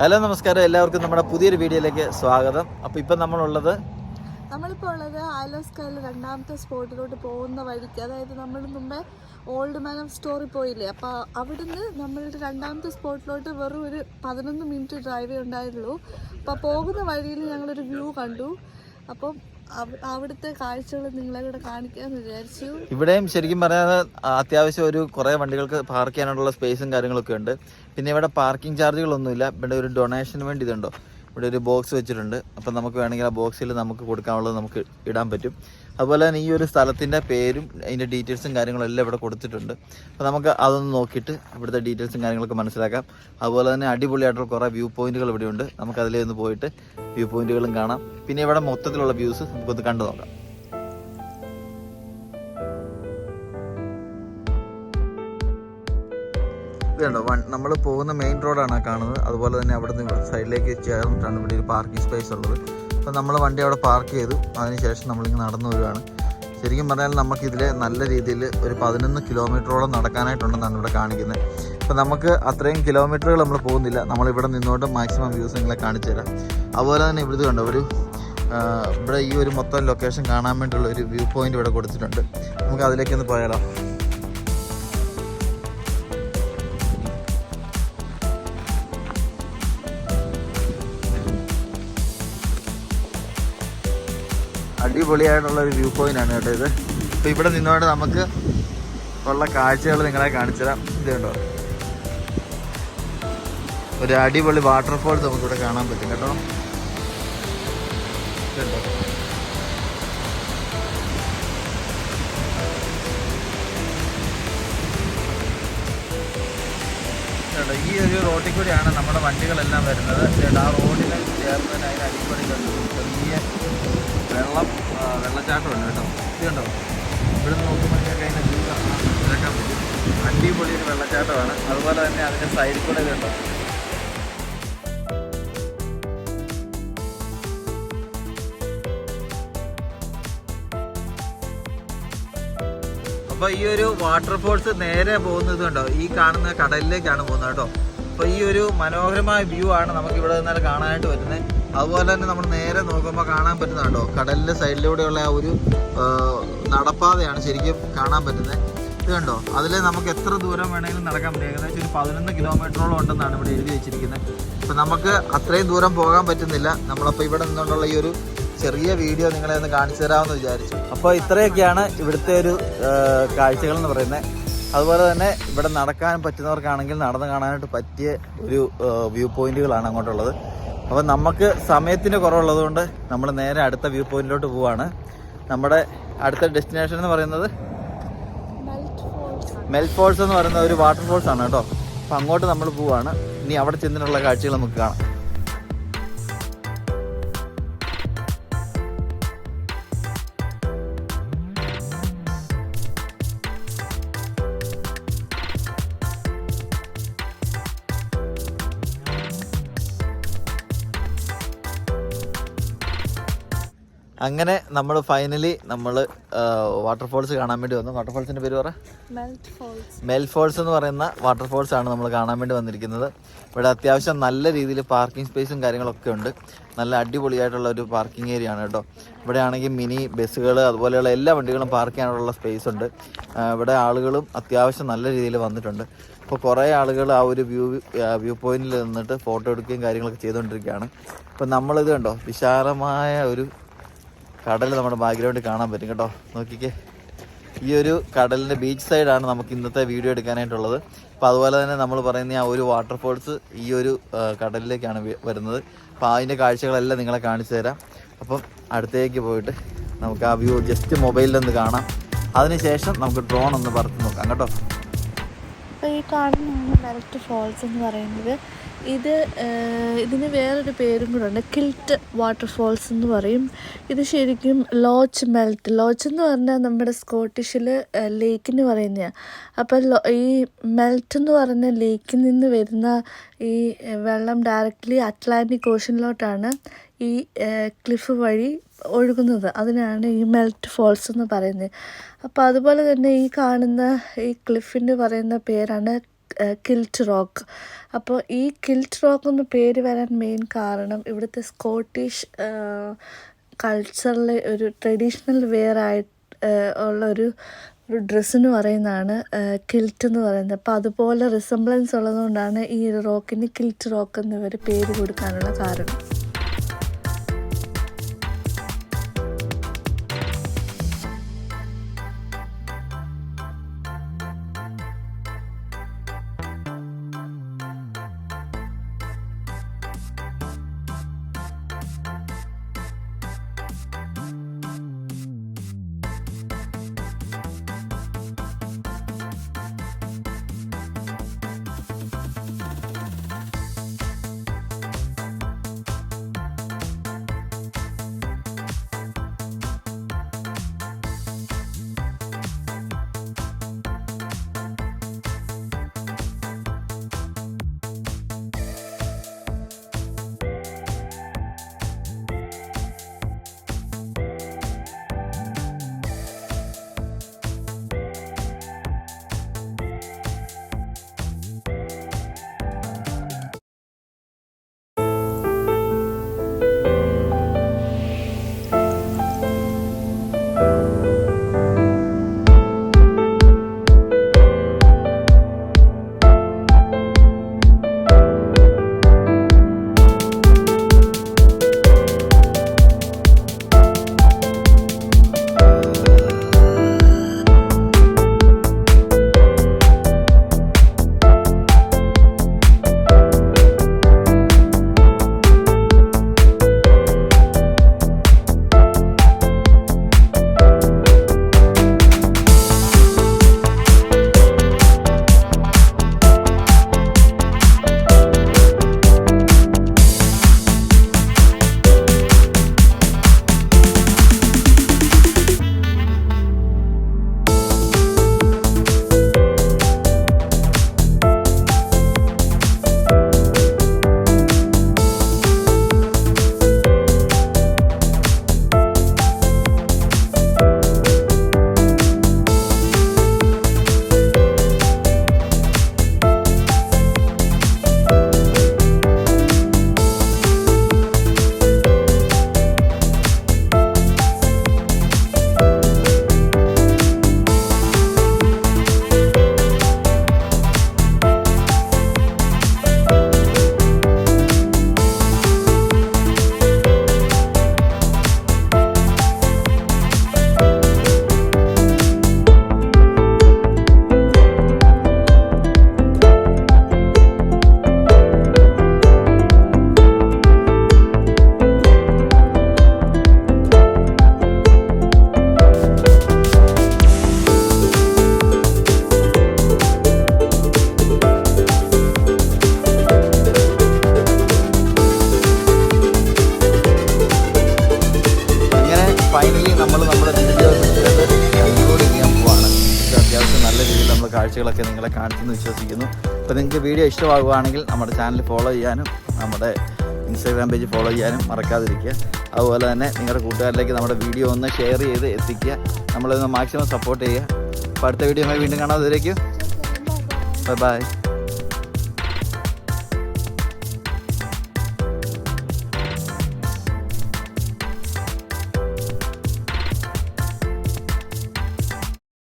Hello നമസ്കാരം, എല്ലാവർക്കും നമ്മുടെ പുതിയൊരു വീഡിയോയിലേക്ക് സ്വാഗതം. അപ്പോൾ ഇപ്പം നമ്മളിപ്പോൾ ഉള്ളത് ആലോസ്കായിൽ രണ്ടാമത്തെ സ്പോട്ടിലോട്ട് പോകുന്ന വഴിക്ക്, അതായത് നമ്മൾ മുമ്പേ ഓൾഡ് മാൻ ഓഫ് സ്റ്റോറി പോയില്ലേ, അപ്പോൾ അവിടുന്ന് നമ്മളുടെ രണ്ടാമത്തെ സ്പോട്ടിലോട്ട് വെറും ഒരു 11 മിനിറ്റ് ഡ്രൈവേ ഉണ്ടായുള്ളൂ. അപ്പോൾ പോകുന്ന വഴിയിൽ ഞങ്ങളൊരു വ്യൂ കണ്ടു. അപ്പം അവിടുത്തെ കാഴ്ചകൾ നിങ്ങളെ കൂടെ കാണിക്കാമെന്ന് വിചാരിച്ചു. ഇവിടെയും ശരിക്കും പറഞ്ഞാൽ അത്യാവശ്യം ഒരു കുറേ വണ്ടികൾക്ക് പാർക്ക് ചെയ്യാനുള്ള സ്പേസും കാര്യങ്ങളൊക്കെ ഉണ്ട്. പിന്നെ ഇവിടെ പാർക്കിംഗ് ചാർജുകളൊന്നുമില്ല. ഇവിടെ ഒരു ഡൊണേഷന് വേണ്ടി ഇതുണ്ടോ, ഇവിടെ ഒരു ബോക്സ് വെച്ചിട്ടുണ്ട്. അപ്പം നമുക്ക് വേണമെങ്കിൽ ആ ബോക്സിൽ നമുക്ക് കൊടുക്കാനുള്ളത് നമുക്ക് ഇടാൻ പറ്റും. അതുപോലെ തന്നെ ഈ ഒരു സ്ഥലത്തിൻ്റെ പേരും അതിൻ്റെ ഡീറ്റെയിൽസും കാര്യങ്ങളും എല്ലാം ഇവിടെ കൊടുത്തിട്ടുണ്ട്. അപ്പോൾ നമുക്ക് അതൊന്ന് നോക്കിയിട്ട് ഇവിടുത്തെ ഡീറ്റെയിൽസും കാര്യങ്ങളൊക്കെ മനസ്സിലാക്കാം. അതുപോലെ തന്നെ അടിപൊളിയായിട്ടുള്ള കുറേ വ്യൂ പോയിന്റുകൾ ഇവിടെയുണ്ട്. നമുക്ക് അതിലേ ഒന്ന് പോയിട്ട് വ്യൂ പോയിന്റുകളും കാണാം. പിന്നെ ഇവിടെ മൊത്തത്തിലുള്ള വ്യൂസ് നമുക്കൊന്ന് കണ്ടു നോക്കാം. ഇതുണ്ടോ, നമ്മൾ പോകുന്ന മെയിൻ റോഡാണ് കാണുന്നത്. അതുപോലെ തന്നെ അവിടെ നിന്ന് സൈഡിലേക്ക് ചേർന്നിട്ടാണ് ഇവിടെ ഒരു പാർക്കിംഗ് സ്പേസ് ഉള്ളത്. അപ്പോൾ നമ്മൾ വണ്ടി അവിടെ പാർക്ക് ചെയ്തു. അതിനുശേഷം നമ്മളിങ്ങനെ നടന്നു വരികയാണ്. ശരിക്കും പറഞ്ഞാൽ നമുക്കിതിൽ നല്ല രീതിയിൽ ഒരു 11 കിലോമീറ്ററോളം നടക്കാനായിട്ടുണ്ടെന്നാണ് ഇവിടെ കാണിക്കുന്നത്. അപ്പോൾ നമുക്ക് അത്രയും കിലോമീറ്ററുകൾ നമ്മൾ പോകുന്നില്ല. നമ്മളിവിടെ നിന്നുകൊണ്ട് മാക്സിമം വ്യൂസ് നിങ്ങളെ കാണിച്ചു തരാം. അതുപോലെ തന്നെ ഇവിടുത്തെ കണ്ടോ, ഇവിടെ ഈ ഒരു മൊത്തം ലൊക്കേഷൻ കാണാൻ വേണ്ടിയുള്ള ഒരു വ്യൂ പോയിന്റ് ഇവിടെ കൊടുത്തിട്ടുണ്ട്. നമുക്ക് അതിലേക്കൊന്ന് പോയാലോ. അടിപൊളിയായിട്ടുള്ളൊരു വ്യൂ പോയിന്റ് ആണ് കേട്ടോ ഇത്. അപ്പോൾ ഇവിടെ നിന്നുകൊണ്ട് നമുക്ക് ഉള്ള കാഴ്ചകൾ നിങ്ങളെ കാണിച്ചു തരാം. ഇത് കണ്ടോ, ഒരു അടിപൊളി വാട്ടർഫോൾസ് നമുക്കിവിടെ കാണാൻ പറ്റും കേട്ടോ. ഇതുണ്ടോ, ഈ ഒരു റോഡിൽ കൂടിയാണ് നമ്മുടെ വണ്ടികളെല്ലാം വരുന്നത്. ആ റോഡിന് ചേർന്ന് തന്നെ അതിന് അടിപൊളി ചെറിയ വെള്ളച്ചാട്ടമുണ്ട് കേട്ടോ. ഇത് കണ്ടോ, ഇവിടെ നിന്ന് നോക്കുമ്പോഴത്തേക്ക് അതിൻ്റെ വ്യൂ മനസ്സിലാക്കാൻ പറ്റും. അടിപൊളി ഒരു വെള്ളച്ചാട്ടമാണ്. അതുപോലെ തന്നെ അതിൻ്റെ സൈഡിൽ കൂടെ ഇതുണ്ടോ. അപ്പോൾ ഈ ഒരു വാട്ടർഫോൾസ് നേരെ പോകുന്നത് കണ്ടോ, ഈ കാണുന്ന കടലിലേക്കാണ് പോകുന്നത് കേട്ടോ. അപ്പോൾ ഈ ഒരു മനോഹരമായ വ്യൂ ആണ് നമുക്ക് ഇവിടെ നിന്നാൽ കാണാനായിട്ട് പറ്റുന്നത്. അതുപോലെ തന്നെ നമ്മൾ നേരെ നോക്കുമ്പോൾ കാണാൻ പറ്റുന്നുണ്ടോ, കടലിൻ്റെ സൈഡിലൂടെയുള്ള ആ ഒരു നടപ്പാതയാണ് ശരിക്കും കാണാൻ പറ്റുന്നത്. ഇത് കണ്ടോ, അതിൽ നമുക്ക് എത്ര ദൂരം വേണമെങ്കിലും നടക്കാൻ പറ്റും. ഏകദേശം ഒരു 11 കിലോമീറ്ററോളം ഉണ്ടെന്നാണ് ഇവിടെ എഴുതി വെച്ചിരിക്കുന്നത്. അപ്പോൾ നമുക്ക് അത്രയും ദൂരം പോകാൻ പറ്റുന്നില്ല. നമ്മളപ്പോൾ ഇവിടെ നിന്നുകൊണ്ടുള്ള ഈ ഒരു ചെറിയ വീഡിയോ നിങ്ങളെ ഒന്ന് കാണിച്ചു തരാമെന്ന് വിചാരിച്ചു. അപ്പോൾ ഇത്രയൊക്കെയാണ് ഇവിടുത്തെ ഒരു കാഴ്ചകൾ എന്ന് പറയുന്നത്. അതുപോലെ തന്നെ ഇവിടെ നടക്കാൻ പറ്റുന്നവർക്കാണെങ്കിൽ നടന്ന് കാണാനായിട്ട് പറ്റിയ ഒരു വ്യൂ പോയിന്റുകളാണ് അങ്ങോട്ടുള്ളത്. അപ്പോൾ നമുക്ക് സമയത്തിന് കുറവുള്ളത് കൊണ്ട് നമ്മൾ നേരെ അടുത്ത വ്യൂ പോയിന്റിലോട്ട് പോവാണ്. നമ്മുടെ അടുത്ത ഡെസ്റ്റിനേഷൻ എന്ന് പറയുന്നത് മെൽറ്റ് ഫോൾസ് എന്ന് പറയുന്ന ഒരു വാട്ടർഫോൾസ് ആണ് കേട്ടോ. അപ്പോൾ അങ്ങോട്ട് നമ്മൾ പോവാണ്. ഇനി അവിടെ ചെന്നിട്ടുള്ള കാഴ്ചകൾ നമുക്ക് കാണാം. അങ്ങനെ നമ്മൾ ഫൈനലി വാട്ടർഫോൾസ് കാണാൻ വേണ്ടി വന്നു. വാട്ടർഫോൾസിൻ്റെ പേര് പറ, മെൽറ്റ് ഫോൾസ് എന്ന് പറയുന്ന വാട്ടർഫോൾസ് ആണ് നമ്മൾ കാണാൻ വേണ്ടി വന്നിരിക്കുന്നത്. ഇവിടെ അത്യാവശ്യം നല്ല രീതിയിൽ പാർക്കിംഗ് സ്പേസും കാര്യങ്ങളൊക്കെ ഉണ്ട്. നല്ല അടിപൊളിയായിട്ടുള്ള ഒരു പാർക്കിംഗ് ഏരിയ ആണ് കേട്ടോ. ഇവിടെ ആണെങ്കിൽ മിനി ബസ്സുകൾ അതുപോലെയുള്ള എല്ലാ വണ്ടികളും പാർക്ക് ചെയ്യാനുള്ള സ്പേസ് ഉണ്ട്. ഇവിടെ ആളുകളും അത്യാവശ്യം നല്ല രീതിയിൽ വന്നിട്ടുണ്ട്. അപ്പോൾ കുറേ ആളുകൾ ആ ഒരു വ്യൂ പോയിന്റിൽ നിന്നിട്ട് ഫോട്ടോ എടുക്കുകയും കാര്യങ്ങളൊക്കെ ചെയ്തുകൊണ്ടിരിക്കുകയാണ്. അപ്പോൾ നമ്മളിത് കണ്ടോ, വിശാലമായ ഒരു കടൽ നമ്മുടെ ബാക്ക്ഗ്രൗണ്ടിൽ കാണാൻ പറ്റും കേട്ടോ. നോക്കിക്കേ, ഈ ഒരു കടലിൻ്റെ ബീച്ച് സൈഡാണ് നമുക്ക് ഇന്നത്തെ വീഡിയോ എടുക്കാനായിട്ടുള്ളത്. അപ്പോൾ അതുപോലെ തന്നെ നമ്മൾ പറയുന്ന ആ ഒരു വാട്ടർഫോൾസ് ഈ ഒരു കടലിലേക്കാണ് വരുന്നത്. അപ്പോൾ അതിൻ്റെ കാഴ്ചകളെല്ലാം നിങ്ങളെ കാണിച്ചു തരാം. അപ്പം അടുത്തേക്ക് പോയിട്ട് നമുക്ക് ആ വ്യൂ ജസ്റ്റ് മൊബൈലിലൊന്ന് കാണാം. അതിനുശേഷം നമുക്ക് ഡ്രോൺ ഒന്ന് പറത്തി നോക്കാം കേട്ടോ. അപ്പോൾ ഈ കാണുന്നതാണ് മെൽറ്റ് ഫോൾസ് എന്ന് പറയുന്നത്. ഇതിന് വേറൊരു പേരും കൂടെ ഉണ്ട്, കിൽറ്റ് വാട്ടർഫോൾസ് എന്ന് പറയും. ഇത് ശരിക്കും ലോച്ച് എന്ന് പറഞ്ഞാൽ നമ്മുടെ സ്കോട്ടിഷിൽ ലേക്കിന് പറയുന്നതാണ്. അപ്പോൾ ഈ മെൽറ്റ് എന്ന് പറയുന്ന ലേക്കിൽ നിന്ന് വരുന്ന ഈ വെള്ളം ഡയറക്റ്റ്ലി അറ്റ്ലാന്റിക് ഓഷനിലോട്ടാണ് ഈ ക്ലിഫ് വഴി ഒഴുകുന്നത്. അതിനാണ് ഈ മെൽറ്റ് ഫോൾസ് എന്ന് പറയുന്നത്. അപ്പോൾ അതുപോലെ തന്നെ ഈ കാണുന്ന ഈ ക്ലിഫിന് പറയുന്ന പേരാണ് കിൽറ്റ് റോക്ക്. അപ്പോൾ ഈ കിൽറ്റ് റോക്ക് എന്ന് പേര് വരാൻ മെയിൻ കാരണം ഇവിടുത്തെ സ്കോട്ടിഷ് കൾച്ചറിലെ ഒരു ട്രഡീഷണൽ വെയർ ആയിട്ട് ഉള്ള ഒരു ഡ്രസ്സിന് പറയുന്നതാണ് കിൽറ്റ് എന്ന് പറയുന്നത്. അപ്പോൾ അതുപോലെ റിസംബ്ലൻസ് ഉള്ളതുകൊണ്ടാണ് ഈ റോക്കിന് കിൽറ്റ് റോക്ക് എന്നിവർ പേര് കൊടുക്കാനുള്ള കാരണം. കാഴ്ചകളൊക്കെ നിങ്ങളെ കാണിച്ചെന്ന് വിശ്വസിക്കുന്നു. അപ്പോൾ നിങ്ങൾക്ക് വീഡിയോ ഇഷ്ടമാകുകയാണെങ്കിൽ നമ്മുടെ ചാനൽ ഫോളോ ചെയ്യാനും നമ്മുടെ ഇൻസ്റ്റാഗ്രാം പേജ് ഫോളോ ചെയ്യാനും മറക്കാതിരിക്കുക. അതുപോലെ തന്നെ നിങ്ങളുടെ കൂട്ടുകാരിലേക്ക് നമ്മുടെ വീഡിയോ ഒന്ന് ഷെയർ ചെയ്ത് എത്തിക്കുക. നമ്മളിന്ന് മാക്സിമം സപ്പോർട്ട് ചെയ്യുക. അപ്പോൾ അടുത്ത വീഡിയോയുമായി വീണ്ടും കാണാം. അതിലേക്ക് ബൈ ബൈ.